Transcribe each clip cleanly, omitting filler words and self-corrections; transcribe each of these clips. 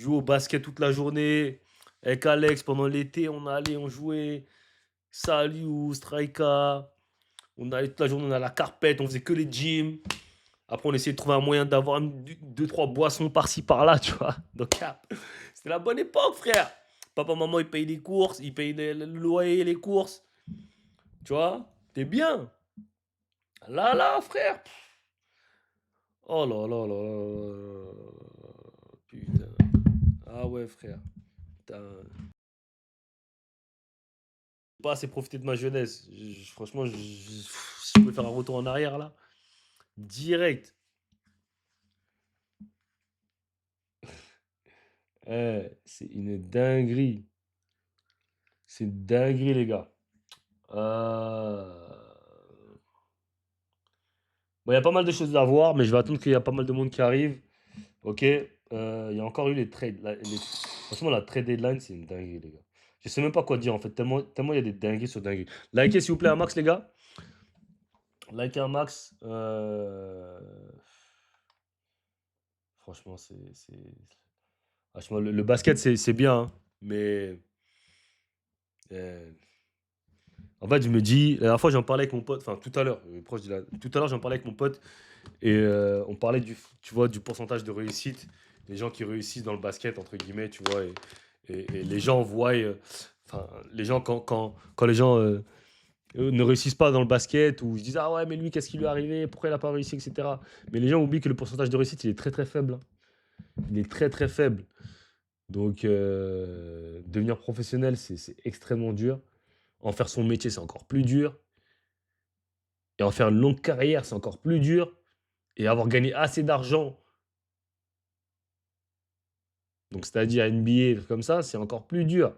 Jouer au basket toute la journée. Avec Alex, pendant l'été, on allait, on jouait. Salut, Strika. On allait toute la journée, on a la carpette, on faisait que les gyms. Après, on essayait de trouver un moyen d'avoir deux, trois boissons par-ci, par-là, tu vois. Donc, c'était la bonne époque, frère. Papa, maman, ils payent les courses, ils payent le loyer, les courses. Tu vois, t'es bien. Là, frère. Oh là là là là. Putain. Ah ouais, frère. Putain. J'ai pas assez profité de ma jeunesse. Franchement, si je pouvais faire un retour en arrière, là, direct. C'est une dinguerie. C'est une dinguerie, les gars. Bon, il y a pas mal de choses à voir, mais je vais attendre qu'il y a pas mal de monde qui arrive. Ok. Il y a encore eu les trades. Franchement, la trade deadline, c'est une dinguerie, les gars. Je sais même pas quoi dire, en fait. Tellement il y a des dingueries sur dingueries. Likez, s'il vous plaît, un max, les gars. Likez un max. Franchement, franchement, le basket, c'est bien, hein, mais euh, en fait, je me dis, la dernière fois, j'en parlais avec mon pote, enfin tout à l'heure, tout à l'heure, j'en parlais avec mon pote et on parlait tu vois, du pourcentage de réussite, les gens qui réussissent dans le basket, entre guillemets, tu vois, et les gens voient, enfin, les gens, quand les gens ne réussissent pas dans le basket, ou ils se disent, ah ouais, mais lui, qu'est-ce qui lui est arrivé, pourquoi il n'a pas réussi, etc. Mais les gens oublient que le pourcentage de réussite, il est très très faible, hein. Il est très très faible. Donc, devenir professionnel, c'est extrêmement dur. En faire son métier, c'est encore plus dur. Et en faire une longue carrière, c'est encore plus dur. Et avoir gagné assez d'argent, donc c'est-à-dire NBA, comme ça, c'est encore plus dur.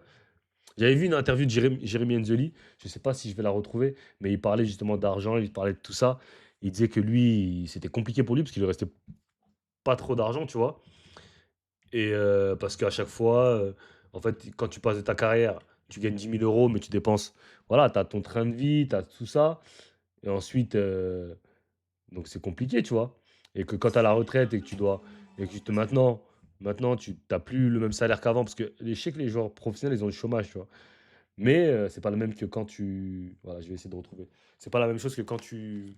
J'avais vu une interview de Jérémy Enzeli, je ne sais pas si je vais la retrouver, mais il parlait justement d'argent, il parlait de tout ça. Il disait que lui, c'était compliqué pour lui parce qu'il ne restait pas trop d'argent, tu vois. Et parce qu'à chaque fois, en fait, quand tu passes de ta carrière, tu gagnes 10 000 euros, mais tu dépenses. Voilà, tu as ton train de vie, tu as tout ça. Et ensuite, donc c'est compliqué, tu vois. Et que quand tu as la retraite et que tu dois. Et que maintenant tu n'as plus le même salaire qu'avant. Parce que je sais que les joueurs professionnels, ils ont le chômage, tu vois. Mais c'est pas le même que quand tu. Voilà, je vais essayer de retrouver. C'est pas la même chose que quand tu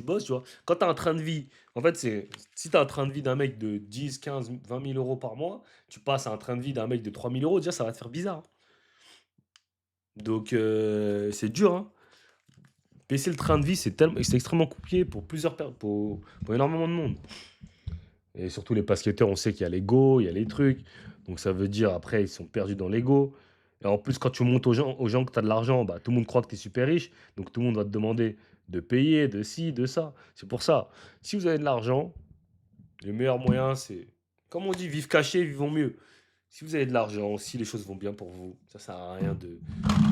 bosses, tu vois. Quand tu as un train de vie, en fait, si tu as un train de vie d'un mec de 10, 15, 20 000 euros par mois, tu passes à un train de vie d'un mec de 3 000 euros, déjà, ça va te faire bizarre, hein. Donc, c'est dur, hein. Baisser le train de vie, c'est extrêmement compliqué pour pour énormément de monde. Et surtout les basketteurs, on sait qu'il y a l'ego, il y a les trucs. Donc ça veut dire après, ils sont perdus dans l'ego. Et en plus, quand tu montres aux gens que tu as de l'argent, bah, tout le monde croit que tu es super riche. Donc tout le monde va te demander de payer, de ci, de ça. C'est pour ça, si vous avez de l'argent, le meilleur moyen, c'est, comme on dit, vivre caché, vivons mieux. Si vous avez de l'argent, si les choses vont bien pour vous, ça sert à rien de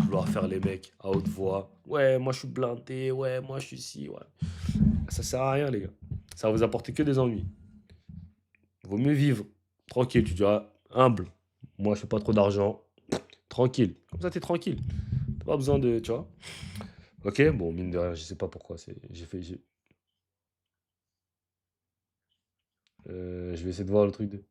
vouloir faire les mecs à haute voix. Ouais, moi je suis blindé, ouais, moi je suis ci, ouais. Ça sert à rien, les gars. Ça va vous apporter que des ennuis. Vaut mieux vivre tranquille, tu diras humble. Moi, je fais pas trop d'argent. Tranquille. Comme ça, t'es tranquille. T'as pas besoin de, tu vois. Ok, bon, mine de rien, je sais pas pourquoi. Je vais essayer de voir le truc de.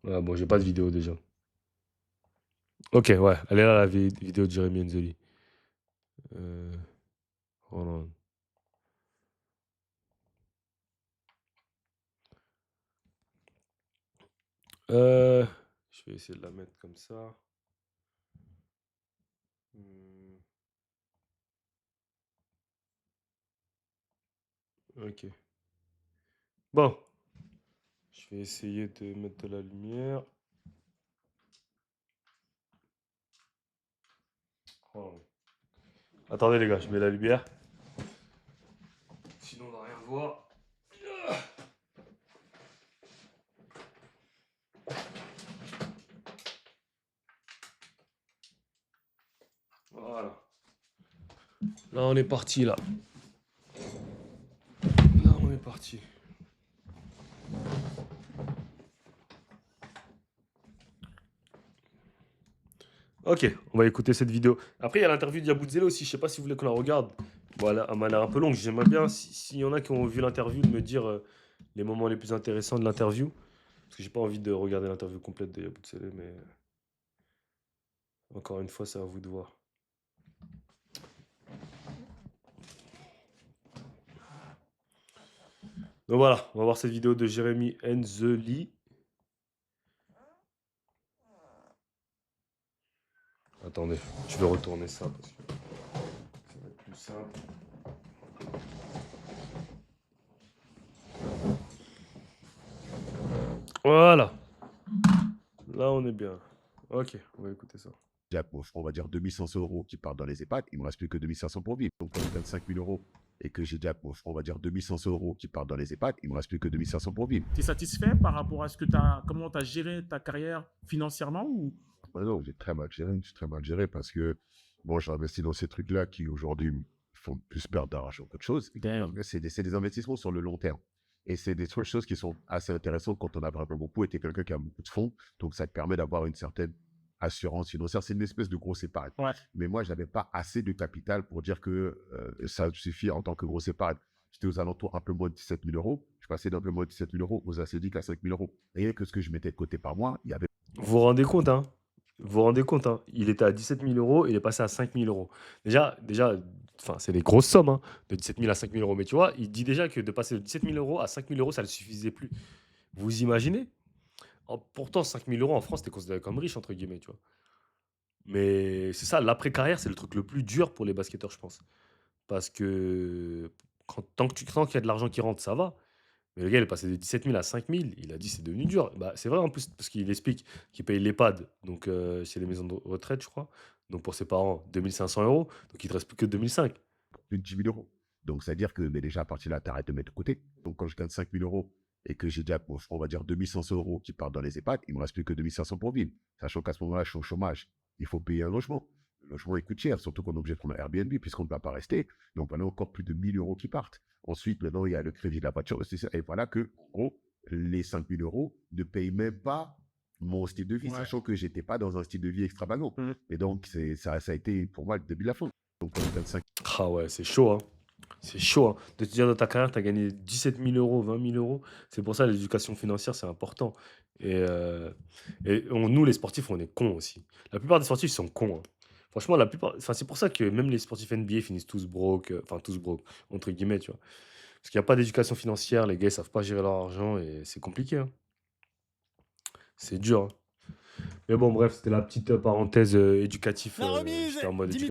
Ouais, bon, j'ai pas de vidéo déjà. Ok, ouais, elle est là, la vidéo de Jeremy Enzoli. Euh, Hollande. Euh, je vais essayer de la mettre comme ça. Hmm, ok. Bon, je vais essayer de mettre de la lumière. Oh. Attendez les gars, je mets la lumière. Sinon on va rien voir. Voilà. Là on est parti là. Là on est parti. Ok, on va écouter cette vidéo. Après, il y a l'interview d'Yabusele aussi. Je sais pas si vous voulez qu'on la regarde. Bon, elle m'a l'air un peu longue. J'aimerais bien, s'il y en a qui ont vu l'interview, de me dire les moments les plus intéressants de l'interview. Parce que j'ai pas envie de regarder l'interview complète de Yabusele, mais encore une fois, c'est à vous de voir. Donc voilà, on va voir cette vidéo de Jérémy Enzeli. Attendez, je vais retourner ça parce que ça va être plus simple. Voilà, là on est bien. Ok, on va écouter ça. Déjà, on va dire 2500 euros qui partent dans les EHPAD, il me reste plus que 2500 pour vivre. Donc, quand je gagne 5000 euros et que j'ai déjà, on va dire 2500 euros qui partent dans les EHPAD, il me reste plus que 2500 pour vivre. Tu es satisfait par rapport à ce que comment tu as géré ta carrière financièrement ou... Non, j'ai très mal géré, j'ai très mal géré parce que, bon, j'ai investi dans ces trucs-là qui aujourd'hui me font plus perdre d'argent qu'autre chose. Damn. C'est des investissements sur le long terme. Et c'est des choses qui sont assez intéressantes quand on a vraiment beaucoup été quelqu'un qui a beaucoup de fonds. Donc, ça te permet d'avoir une certaine assurance financière. C'est une espèce de grosse épargne. Ouais. Mais moi, je n'avais pas assez de capital pour dire que ça suffit en tant que grosse épargne. J'étais aux alentours un peu moins de 17 000 euros. Je passais d'un peu moins de 17 000 euros aux assédiques à 5 000 euros. Rien que ce que je mettais de côté par mois, il y avait. Vous vous rendez compte, hein? Vous vous rendez compte, hein? Il était à 17 000 euros, il est passé à 5 000 euros. Déjà, enfin, c'est des grosses sommes, hein, de 17 000 à 5 000 euros. Mais tu vois, il dit déjà que de passer de 17 000 euros à 5 000 euros, ça ne le suffisait plus. Vous imaginez? Pourtant, 5 000 euros en France, t'es considéré comme riche, entre guillemets, tu vois. Mais c'est ça, l'après-carrière, c'est le truc le plus dur pour les basketteurs, je pense. Parce que tant qu'il y a de l'argent qui rentre, ça va. Mais le gars, il est passé de 17 000 à 5 000. Il a dit c'est devenu dur. Bah, c'est vrai en plus, parce qu'il explique qu'il paye l'EHPAD, donc chez les maisons de retraite, je crois. Donc pour ses parents, 2500 euros. Donc il ne te reste plus que 2005. Plus de 10 000 euros. Donc, c'est-à-dire que mais déjà, à partir de là, tu arrêtes de mettre de côté. Donc, quand je gagne 5 000 euros et que j'ai déjà, on va dire, 2500 euros qui partent dans les EHPAD, il me reste plus que 2500 pour vivre. Sachant qu'à ce moment-là, je suis au chômage. Il faut payer un logement. Le logement, il coûte cher, surtout qu'on est obligé de prendre un Airbnb puisqu'on ne va pas rester. Donc, on a encore plus de 1000 euros qui partent. Ensuite, maintenant, il y a le crédit de la voiture. Et voilà que, en gros, les 5 000 euros ne payent même pas mon style de vie, Ouais. sachant que j'étais pas dans un style de vie extravagant. Mhm. Et donc, ça a été pour moi le début de la fin. Donc, quand je gagne 5 Ah ouais, c'est chaud, hein. C'est chaud, hein. De te dire dans ta carrière, tu as gagné 17 000 euros, 20 000 euros. C'est pour ça l'éducation financière, c'est important. Et nous, les sportifs, on est cons aussi. La plupart des sportifs sont cons, hein. Franchement, la plupart. Enfin, c'est pour ça que même les sportifs NBA finissent tous broke, enfin tous broke, entre guillemets, tu vois. Parce qu'il n'y a pas d'éducation financière, les gars, ils savent pas gérer leur argent et c'est compliqué, hein. C'est dur, hein. Mais bon, bref, c'était la petite parenthèse éducative. La remise, J'étais en mode 10 000